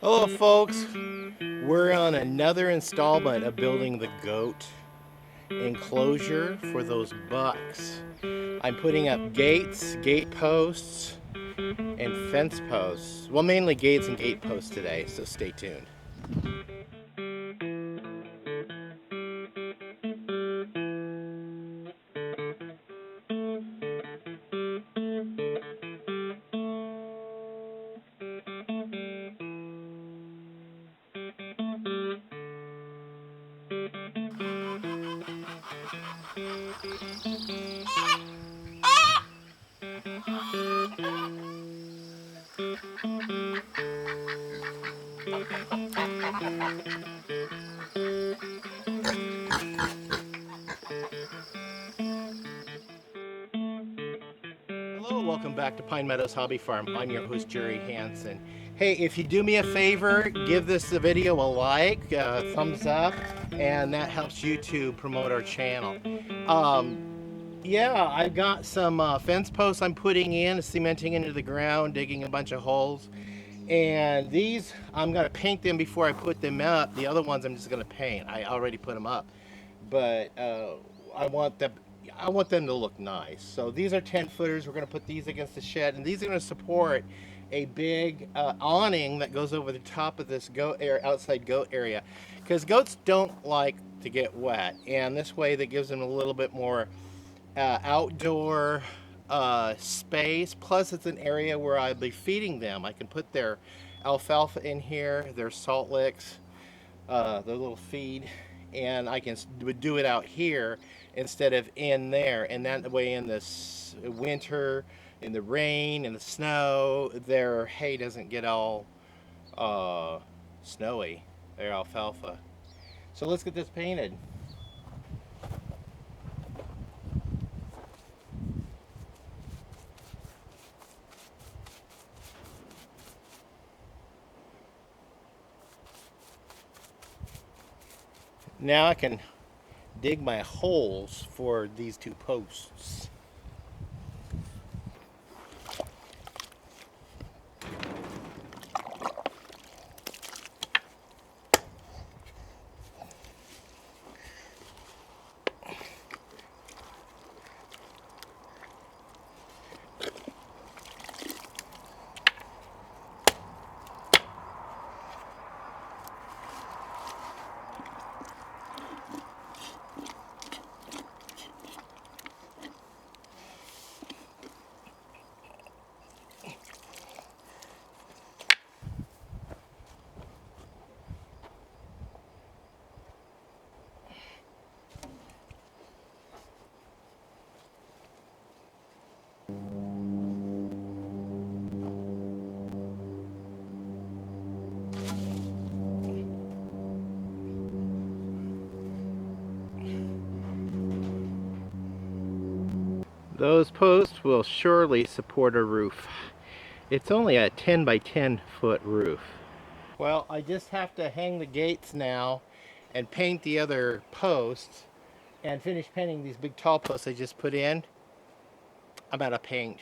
Hello folks, we're on another installment of building the goat enclosure for those bucks. I'm putting up gates, gate posts, and fence posts. Well, mainly gates and gate posts today, so stay tuned. Hello, welcome back to Pine Meadows Hobby Farm. I'm your host, Jerry Hanson. Hey, if you do me a favor, give this video a like, thumbs up, and that helps you to promote our channel. Yeah, I've got some fence posts I'm putting in, cementing into the ground, digging a bunch of holes. And these, I'm going to paint them before I put them up. The other ones I'm just going to paint. I already put them up. But I want them to look nice. So these are 10 footers. We're going to put these against the shed, and these are going to support a big awning that goes over the top of this outside goat area, because goats don't like to get wet, and this way that gives them a little bit more outdoor space. Plus it's an area where I'll be feeding them. I can put their alfalfa in here, their salt licks, their little feed, and I can do it out here instead of in there. And that way in this winter, in the rain, in the snow, their hay doesn't get all snowy, their alfalfa. So let's get this painted. Now I can dig my holes for these two posts. Those posts will surely support a roof. It's only a 10 by 10 foot roof. Well, I just have to hang the gates now and paint the other posts and finish painting these big tall posts I just put in. I'm out of paint.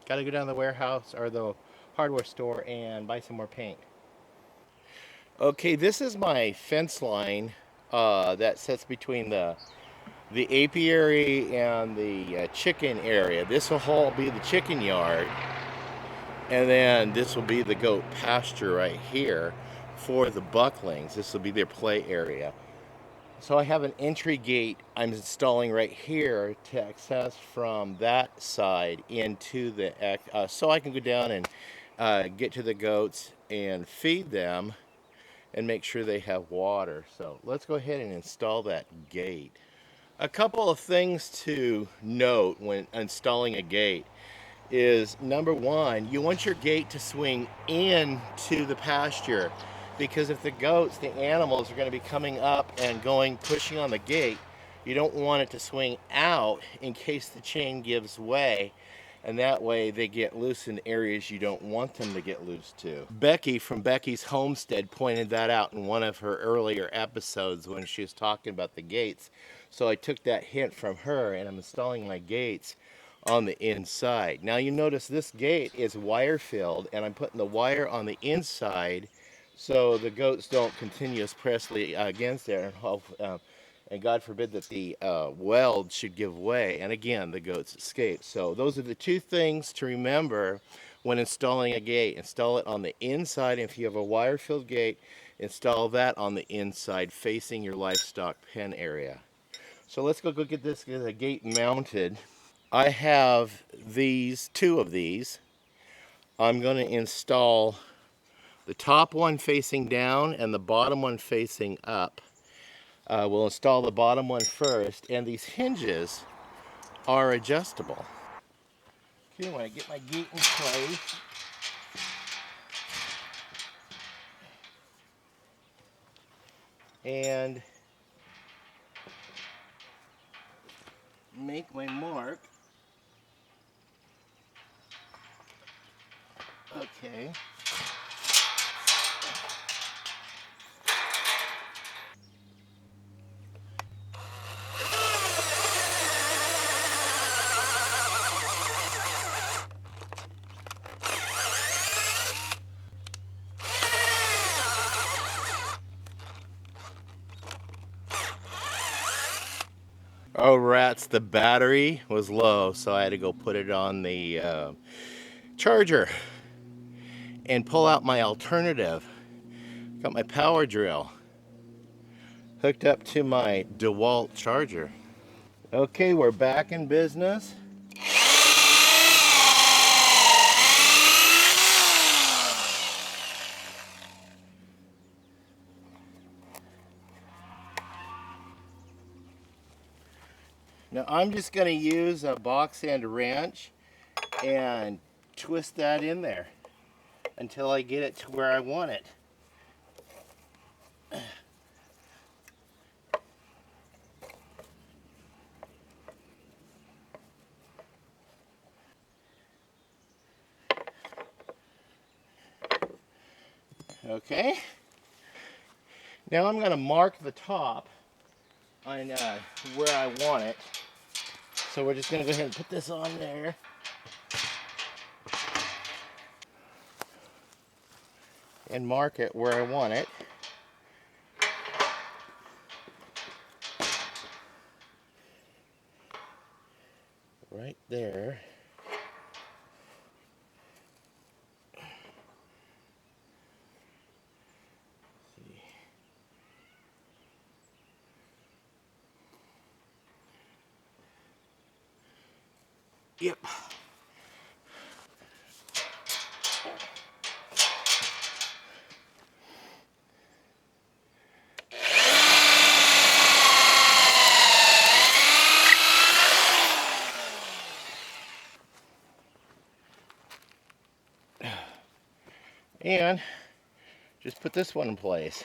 Got to go down to the warehouse or the hardware store and buy some more paint. Okay, this is my fence line that sits between the apiary and the chicken area. This will all be the chicken yard, and then this will be the goat pasture right here for the bucklings. This will be their play area. So I have an entry gate I'm installing right here to access from that side into the so I can go down and get to the goats and feed them and make sure they have water. So let's go ahead and install that gate. A couple of things to note when installing a gate is, number one, you want your gate to swing into the pasture, because if the goats, the animals, are going to be coming up and pushing on the gate, you don't want it to swing out in case the chain gives way, and that way they get loose in areas you don't want them to get loose to. Becky from Becky's Homestead pointed that out in one of her earlier episodes when she was talking about the gates. So I took that hint from her, and I'm installing my gates on the inside. Now you notice this gate is wire filled, and I'm putting the wire on the inside so the goats don't continuous pressly against there, and God forbid that the weld should give way, and again the goats escape. So those are the two things to remember when installing a gate. Install it on the inside. If you have a wire-filled gate, install that on the inside facing your livestock pen area. So let's go get this gate mounted. I have two of these. I'm going to install the top one facing down and the bottom one facing up. We'll install the bottom one first, and these hinges are adjustable. Okay, when I get my gate in place, and make my mark. Okay. Oh rats, the battery was low, so I had to go put it on the charger and pull out my alternative. Got my power drill hooked up to my DeWalt charger. Okay, we're back in business. Now I'm just going to use a box end wrench and twist that in there until I get it to where I want it. Okay. Now I'm going to mark the top on where I want it. So we're just going to go ahead and put this on there. And mark it where I want it. Right there. Yep. And just put this one in place.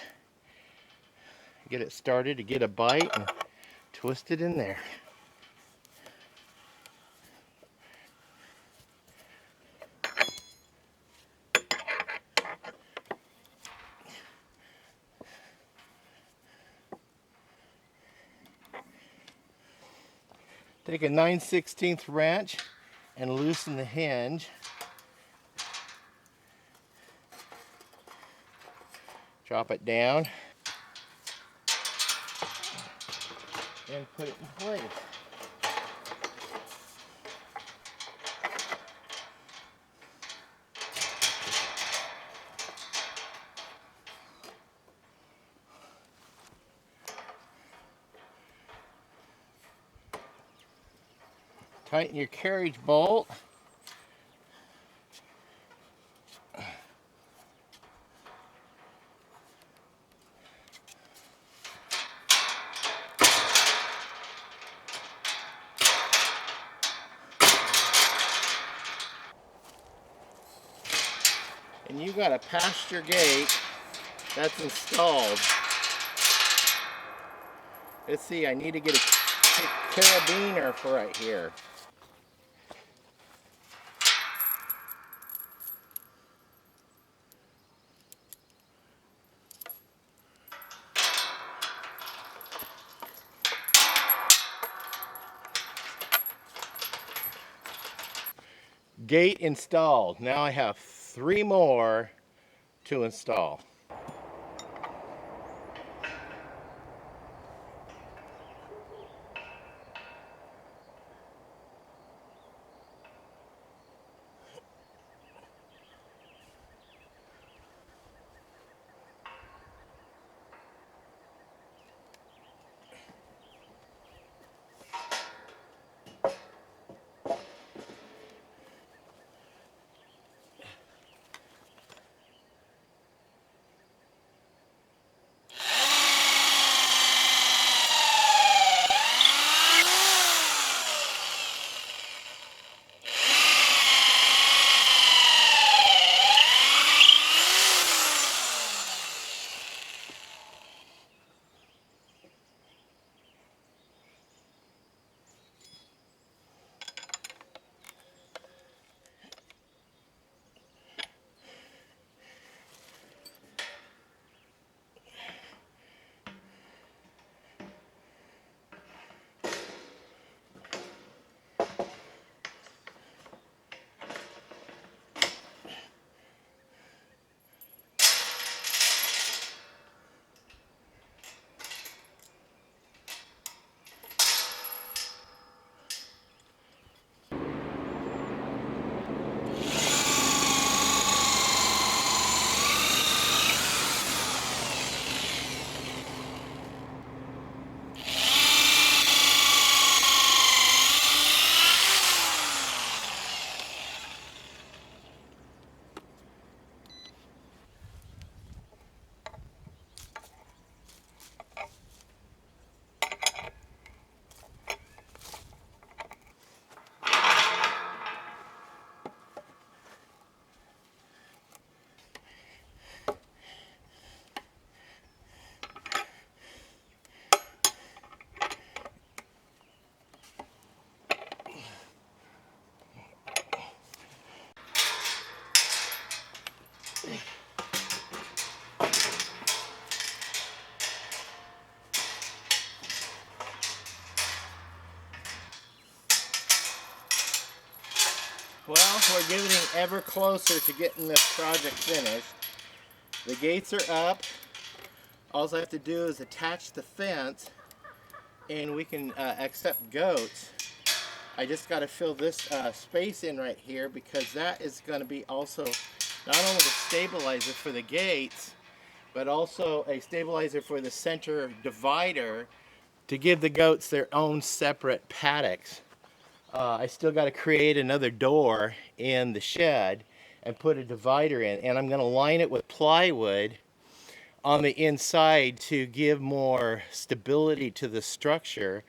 Get it started to get a bite and twist it in there. Take a 9/16 wrench and loosen the hinge. Drop it down and put it in place. Tighten your carriage bolt. And you got a pasture gate that's installed. Let's see, I need to get a carabiner for right here. Gate installed. Now I have 3 more to install. we're getting ever closer to getting this project finished. The gates are up. All I have to do is attach the fence and we can accept goats. I just got to fill this space in right here because that is going to be also not only a stabilizer for the gates, but also a stabilizer for the center divider to give the goats their own separate paddocks. I still got to create another door in the shed and put a divider in, and I'm going to line it with plywood on the inside to give more stability to the structure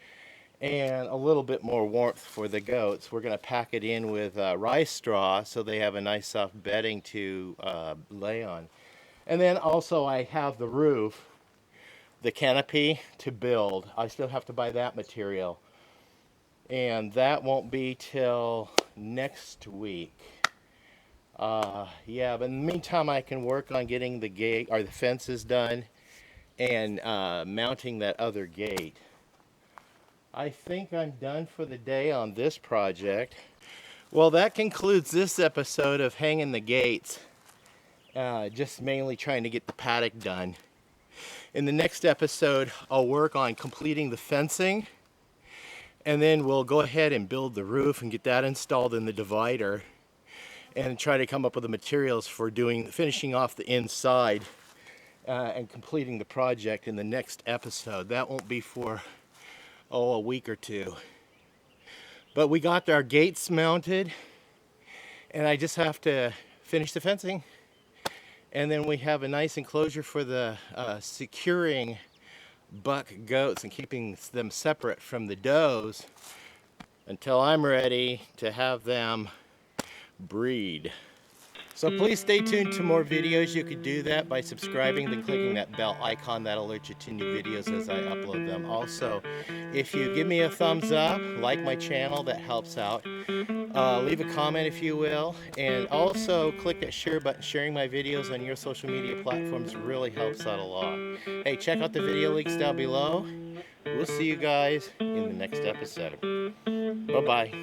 and a little bit more warmth for the goats. We're going to pack it in with rice straw so they have a nice soft bedding to lay on. And then also I have the roof, the canopy to build. I still have to buy that material. And that won't be till next week. Yeah, but in the meantime I can work on getting the gate or the fences done and mounting that other gate. I think I'm done for the day on this project. Well, that concludes this episode of hanging the gates. Just mainly trying to get the paddock done. In the next episode, I'll work on completing the fencing, and then we'll go ahead and build the roof and get that installed in the divider, and try to come up with the materials for finishing off the inside and completing the project in the next episode. That won't be for a week or two. But we got our gates mounted, and I just have to finish the fencing, and then we have a nice enclosure for the securing buck goats and keeping them separate from the does until I'm ready to have them breed. So please stay tuned to more videos. You could do that by subscribing, then clicking that bell icon. That'll alert you to new videos as I upload them. Also, if you give me a thumbs up, like my channel, that helps out. Leave a comment if you will. And also click that share button. Sharing my videos on your social media platforms really helps out a lot. Hey, check out the video links down below. We'll see you guys in the next episode. Bye-bye.